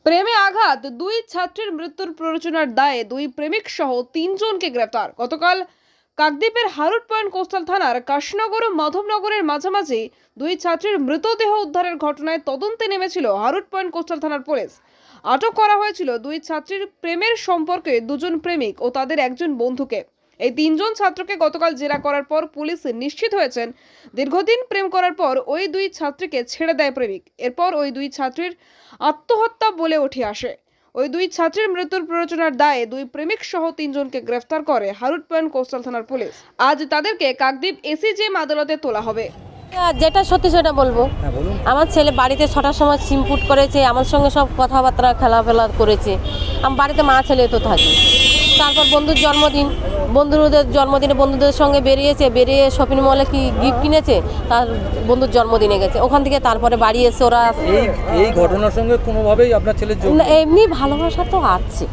প্রেমে আঘাত, দুই ছাত্রের মৃত্যুর প্ররোচনার দায়ে দুই প্রেমিক সহ তিনজনকে গ্রেফতার। গতকাল কাকদ্বীপের হারুট পয়েন্ট কোস্টাল থানার কাশনগর ও মাধবনগরের মাঝামাঝি দুই ছাত্রের মৃতদেহ উদ্ধারের ঘটনায় তদন্তে নেমেছিল হারুট পয়েন্ট কোস্টাল থানার পুলিশ। আটক করা হয়েছিল দুই ছাত্রীর প্রেমের সম্পর্কে দুজন প্রেমিক ও তাদের একজন বন্ধুকে। এই তিনজন ছাত্রকে গতকাল জেরা করার পর পুলিশ নিশ্চিত হয়েছেন দীর্ঘদিন প্রেম করার পর ওই দুই ছাত্রীকে ছেড়ে দেয় প্রেমিক। এরপর ওই দুই ছাত্রীর আত্মহত্যা বলে উঠে আসে। ওই দুই ছাত্রীর মৃত্যুর প্ররোচনার দায়ে দুই প্রেমিক সহ তিনজনকে গ্রেফতার করে হারুট পয়েন্ট কোস্টাল থানার পুলিশ। আজ তাদেরকে কাকদ্বীপ এসিজেএম আদালতে তোলা হবে। যেটা সত্যি সেটা বলবো। আমার ছেলে বাড়িতে 6টার সময় সিম পুট করেছে, আমার সঙ্গে সব কথাবার্তা খেলাফেলা করেছে। আমি বাড়িতে মা ছেলে তো থাকি। তারপর বন্ধুর জন্মদিন, বন্ধুদের সঙ্গে বেরিয়ে শপিং মলে কি গিফট কিনেছে, তার বন্ধুর জন্মদিনে গেছে। ওখান থেকে তারপরে বাড়ি এসে ওরা এই ঘটনার সঙ্গে কোনোভাবেই আপনার ছেলে এমনি ভালোবাসা তো আছে,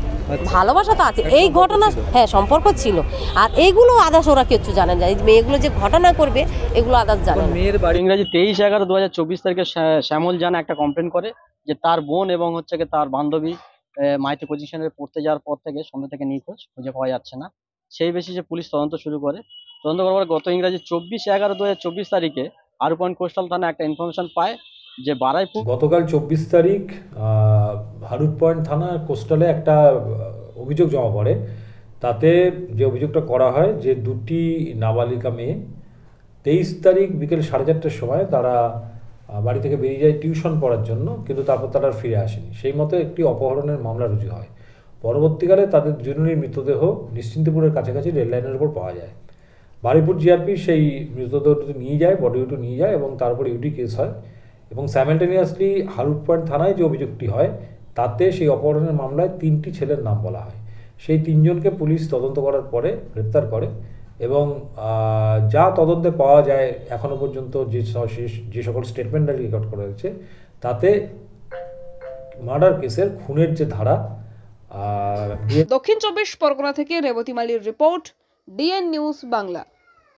এই ঘটনা হ্যাঁ সম্পর্ক ছিল। আর এইগুলো আদার্স ওরা কিছু জানে না, মেয়েগুলো যে ঘটনা করবে এগুলো আদার্স জানে না। মেয়ের বাড়ি ইংরেজি 23/11/2024 তারিখে শ্যামল জানা একটা কমপ্লেন করে যে তার বোন এবং তার বান্ধবী মাইতে পজিশনে পড়তে যাওয়ার পর থেকে সন্ধ্যা থেকে নিখোঁজ, খুঁজে পাওয়া যাচ্ছে না। সেই বেসিসে পুলিশ তদন্ত শুরু করে। তদন্ত করার পর গত ইংরেজি 24/11/2024 তারিখে হারুট পয়েন্ট কোস্টাল থানা একটা ইনফরমেশন পায় যে বারাইপুর। গতকাল 24 তারিখ হারুট পয়েন্ট থানা কোস্টালে একটা অভিযোগ জমা পড়ে। তাতে যে অভিযোগটা করা হয় যে দুটি নাবালিকা মেয়ে 23 তারিখ বিকেল 4:30টার সময় তারা বাড়ি থেকে বেরিয়ে যায় টিউশন পড়ার জন্য, কিন্তু তারপর তারা আর ফিরে আসেনি। সেই মতো একটি অপহরণের মামলা রুজু হয়। পরবর্তীকালে তাদের দুজনেরই মৃতদেহ নিশ্চিন্তপুরের কাছাকাছি রেললাইনের উপর পাওয়া যায়। বারুইপুর জিআরপি সেই মৃতদেহটি নিয়ে যায়, বডিটি নিয়ে যায় এবং তারপর ইউডি কেস হয়। এবং স্যামেলটেনিয়াসলি হারুট পয়েন্ট থানায় যে অভিযোগটি হয় তাতে সেই অপহরণের মামলায় 3টি ছেলের নাম বলা হয়। সেই 3জনকে পুলিশ তদন্ত করার পরে গ্রেপ্তার করে এবং যা তদন্তে পাওয়া যায় এখনও পর্যন্ত যে সকল স্টেটমেন্ট রেকর্ড করা হয়েছে তাতে মার্ডার কেসের খুনের যে ধারা। দক্ষিণ 24 পরগনা থেকে রেবতী মালির রিপোর্ট, ডিএন নিউজ বাংলা।